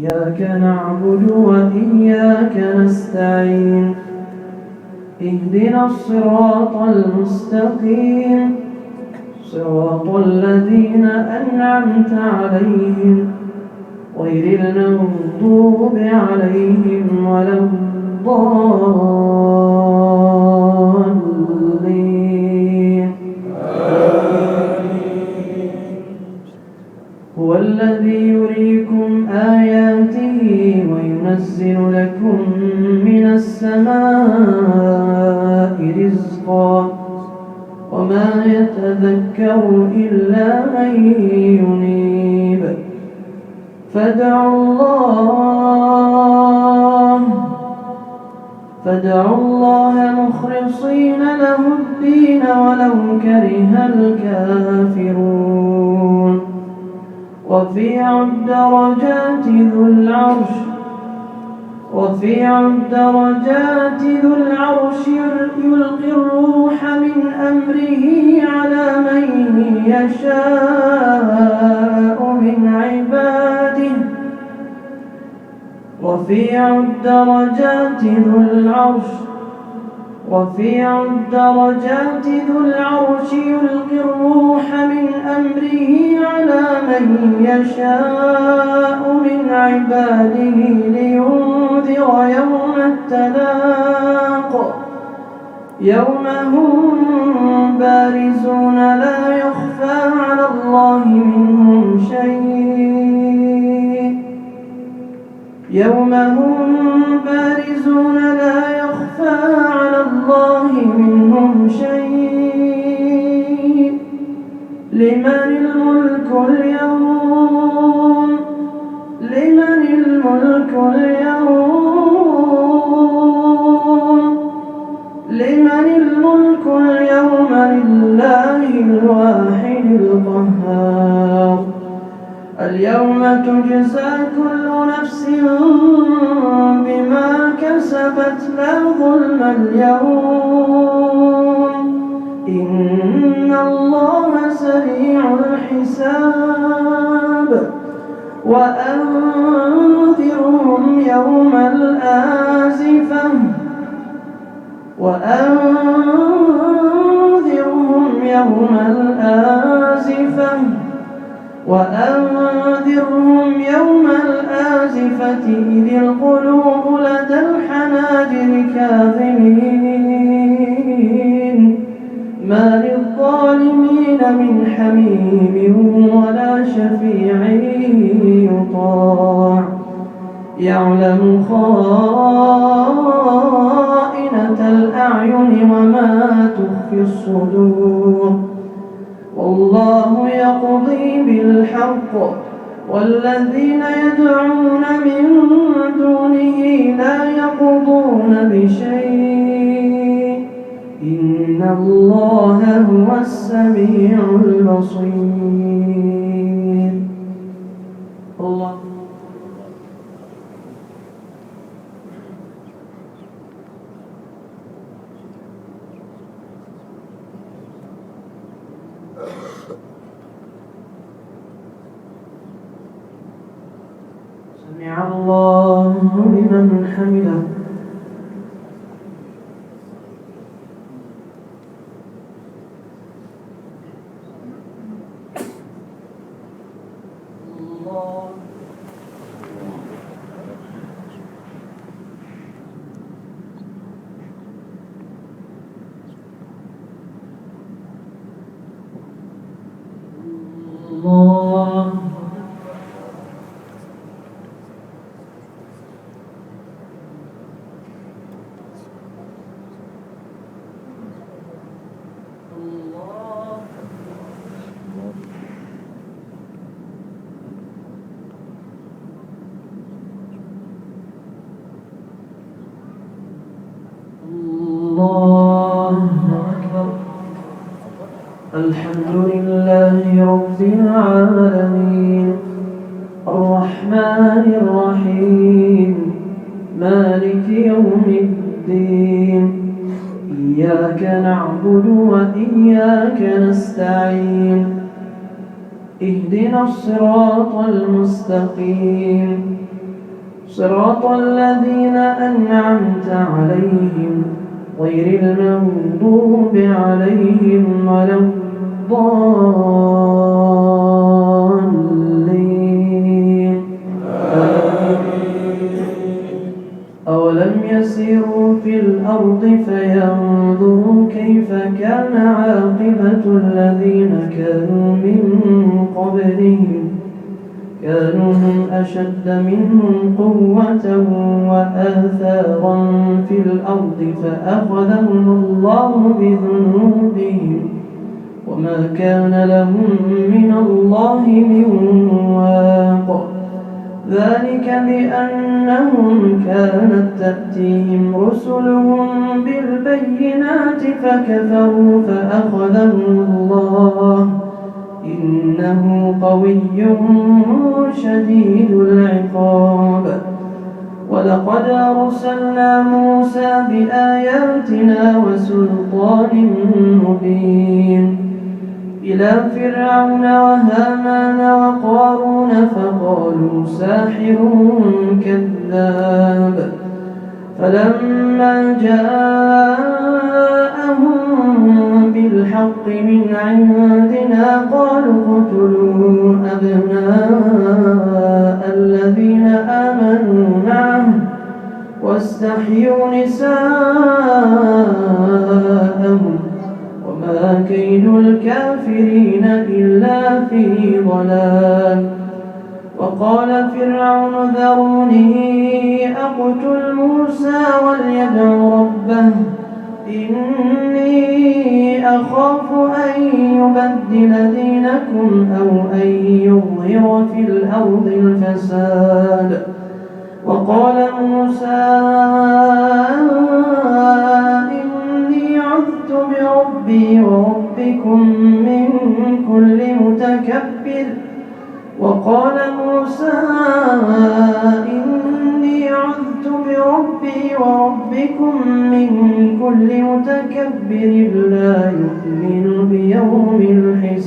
إياك نعبد وإياك نستعين اهدنا الصراط المستقيم صراط الذين أنعمت عليهم غير المغضوب عليهم ولا الضالين. هو الذي يريكم آياته وينزل لكم من السماء رزقا وما يتذكر إلا من ينيب فادعوا الله مخلصين له الدين ولو كره الكافرون. رفيع الدرجات ذو العرش يلقي الروح من أمره على من يشاء من عباده. رفيع الدرجات ذو العرش يلقي الروح من أمره على من يشاء من عباده لينذر يوم التلاق يوم هم بارزون لا يخفى على الله منهم شيء يوم هم بارزون لا يخفى على الله منهم شيء. لمن الملك اليوم لله الواحد القهار. اليوم تجزى كل نفس بما كسبت لا ظلم اليوم إن الله سريع الحساب. وأنذرهم يوم الآزفة إذ القلوب لدى الحناجر كاظمين ما للظالمين من حميم ولا شفيع يطاع يعلم خائنة الأعين وما تخفي الصدور. والله يقضي بالحق والذين يدعون من دونه لا يقضون بشيء إن الله هو السميع البصير. الله سمع الله لمن حمده. الله الله أكبر. الحمد لله رب العالمين الرحمن الرحيم مالك يوم الدين إياك نعبد وإياك نستعين اهدنا الصراط المستقيم صراط الذين أنعمت عليهم غير المغضوب عليهم ولا الضالين. أولم يسيروا في الأرض فينظروا كيف كان عاقبة الذين كانوا من قبلهم كانوا هم أشد منهم قوة وآثارا في الأرض فأخذهم الله بذنوبهم وما كان لهم من الله من واق. ذلك بأنهم كانت تأتيهم رسلهم بالبينات فكفروا فأخذهم الله إنه قوي شديد العقاب. ولقد أرسلنا موسى بآياتنا وسلطان مبين إلى فرعون وهامان وقارون فقالوا ساحر كذاب. فلما جاءهم بالحق من عندنا قالوا اقتلوا أبناء الذين آمنوا معه واستحيوا نساءهم وما كيد الكافرين إلا في ضلال. وقال فرعون ذروني أقتل موسى وليدع ربه إني أخاف أن يبدل دينكم أو أن يظهر في الأرض الفساد. وقال موسى إني عذت بربي وربكم من كل متكبر. وقال موسى إني عذت بربي وربكم من كل متكبر لا يؤمن بيوم الحساب.